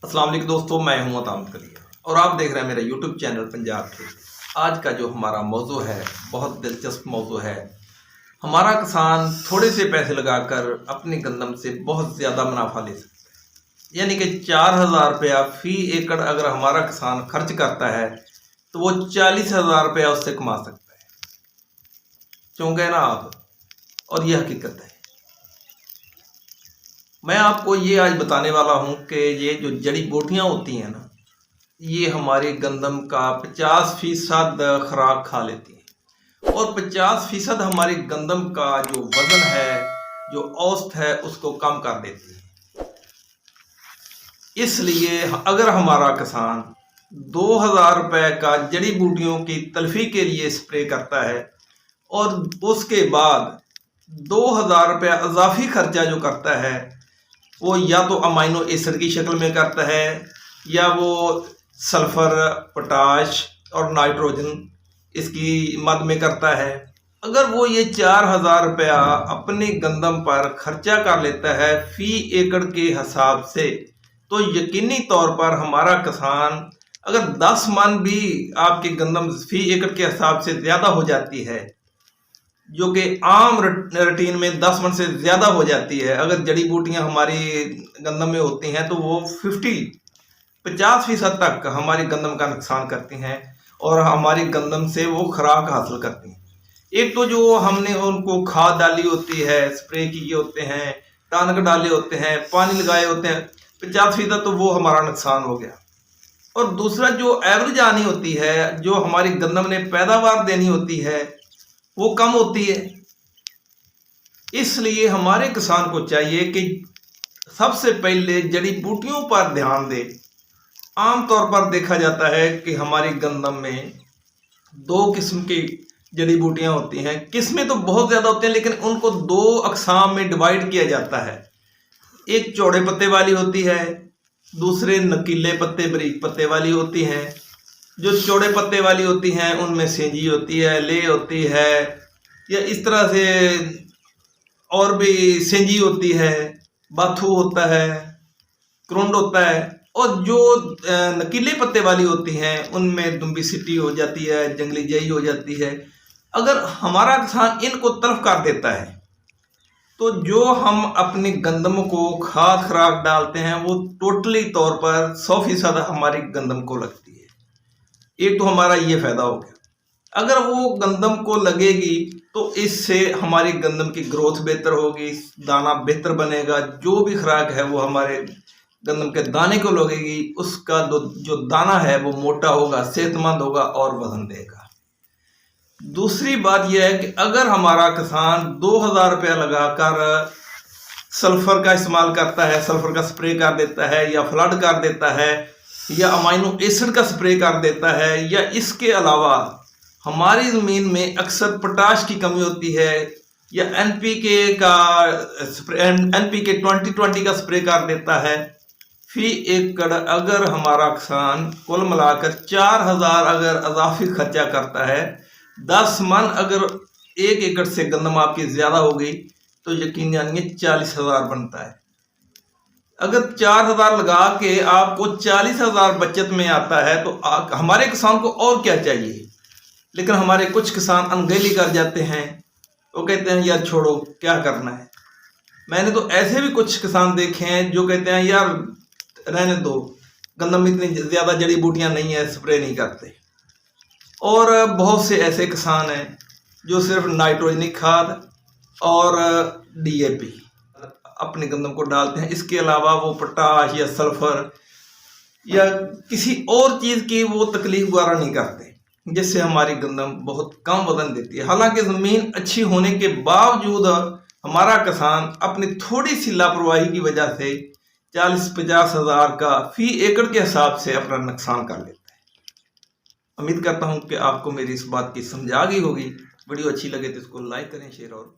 अस्सलाम वालेकुम दोस्तों, मैं हूं अतामत कलिया और आप देख रहे हैं मेरा यूट्यूब चैनल पंजाब खेती। आज का जो हमारा मौजू है बहुत दिलचस्प मौजू है। हमारा किसान थोड़े से पैसे लगाकर अपनी गंदम से बहुत ज़्यादा मुनाफा ले सकता है, यानी कि 4,000 रुपया फी एकड़ अगर हमारा किसान खर्च करता है तो वो 40,000 रुपया उससे कमा सकता है। क्यों कहना आप, और ये हकीकत है। मैं आपको ये आज बताने वाला हूँ कि ये जो जड़ी बूटियाँ होती हैं ना, ये हमारी गंदम का 50% खुराक खा लेती हैं और 50% हमारी गंदम का जो वजन है, जो औसत है, उसको कम कर देती है। इसलिए अगर हमारा किसान 2,000 रुपये का जड़ी बूटियों की तलफी के लिए स्प्रे करता है और उसके बाद 2,000 रुपया इजाफी खर्चा जो करता है वो या तो अमाइनो एसिड की शक्ल में करता है या वो सल्फर, पोटाश और नाइट्रोजन इसकी मद में करता है। अगर वो ये 4,000 रुपया अपनी गंदम पर खर्चा कर लेता है फी एकड़ के हिसाब से, तो यकीनी तौर पर हमारा किसान अगर 10 मन भी आपकी गंदम फी एकड़ के हिसाब से ज़्यादा हो जाती है, जो कि आम रूटीन में 10 मन से ज़्यादा हो जाती है, अगर जड़ी बूटियां हमारी गंदम में होती हैं तो वो 50% तक हमारी गंदम का नुकसान करती हैं और हमारी गंदम से वो खुराक हासिल करती हैं। एक तो जो हमने उनको खाद डाली होती है, स्प्रे किए होते हैं, टानक डाले होते हैं, पानी लगाए होते हैं, 50% तो वो हमारा नुकसान हो गया। और दूसरा जो एवरेज आनी होती है, जो हमारी गंदम ने पैदावार देनी होती है, वो कम होती है। इसलिए हमारे किसान को चाहिए कि सबसे पहले जड़ी बूटियों पर ध्यान दे। आमतौर पर देखा जाता है कि हमारी गंदम में 2 किस्म की जड़ी बूटियां होती हैं। किस्में तो बहुत ज़्यादा होती हैं, लेकिन उनको 2 अकसाम में डिवाइड किया जाता है। एक चौड़े पत्ते वाली होती है, दूसरे नकीले पत्ते, बारीक पत्ते वाली होती हैं। जो चौड़े पत्ते वाली होती हैं उनमें सेंजी होती है, ले होती है, या इस तरह से और भी सेंजी होती है, बाथू होता है, क्रुंड होता है। और जो नकीले पत्ते वाली होती हैं उनमें दुम्बी सिट्टी हो जाती है, जंगली जई हो जाती है। अगर हमारा किसान इनको तल्फ कर देता है तो जो हम अपनी गंदम को खाद खुराक डालते हैं वो टोटली तौर पर 100% हमारी गंदम को लगती है। एक तो हमारा ये फायदा हो गया। अगर वो गंदम को लगेगी तो इससे हमारी गंदम की ग्रोथ बेहतर होगी, दाना बेहतर बनेगा, जो भी खुराक है वो हमारे गंदम के दाने को लगेगी, उसका जो दाना है वो मोटा होगा, सेहतमंद होगा और वजन देगा। दूसरी बात यह है कि अगर हमारा किसान 2,000 रुपया लगाकर सल्फर का इस्तेमाल करता है, सल्फर का स्प्रे कर देता है, या फ्लड कर देता है, या अमाइनो एसिड का स्प्रे कर देता है, या इसके अलावा हमारी ज़मीन में अक्सर पोटाश की कमी होती है, या एनपीके 20-20 का स्प्रे कर देता है फी एकड़, अगर हमारा किसान कुल मिलाकर 4,000 अगर इजाफी खर्चा करता है, 10 मन अगर 1 एकड़ से गंदम आपकी ज़्यादा हो गई तो यकीन जानिए 40,000 बनता है। अगर 4,000 लगा के आपको 40,000 बचत में आता है तो हमारे किसान को और क्या चाहिए। लेकिन हमारे कुछ किसान अनगहली कर जाते हैं, वो कहते हैं यार छोड़ो, क्या करना है। मैंने तो ऐसे भी कुछ किसान देखे हैं जो कहते हैं यार रहने दो, गंदम में इतनी ज़्यादा जड़ी बूटियां नहीं है, स्प्रे नहीं करते। और बहुत से ऐसे किसान हैं जो सिर्फ नाइट्रोजनिक खाद और डीएपी अपनी गंदम को डालते हैं, इसके अलावा वो पोटाश या सल्फर या किसी और चीज़ की वो तकलीफ वगैरह नहीं करते, जिससे हमारी गंदम बहुत कम वजन देती है। हालांकि ज़मीन अच्छी होने के बावजूद हमारा किसान अपनी थोड़ी सी लापरवाही की वजह से 40-50 हज़ार का फी एकड़ के हिसाब से अपना नुकसान कर लेता है। उम्मीद करता हूं कि आपको मेरी इस बात की समझ आ गई होगी। वीडियो अच्छी लगे तो इसको लाइक करें, शेयर और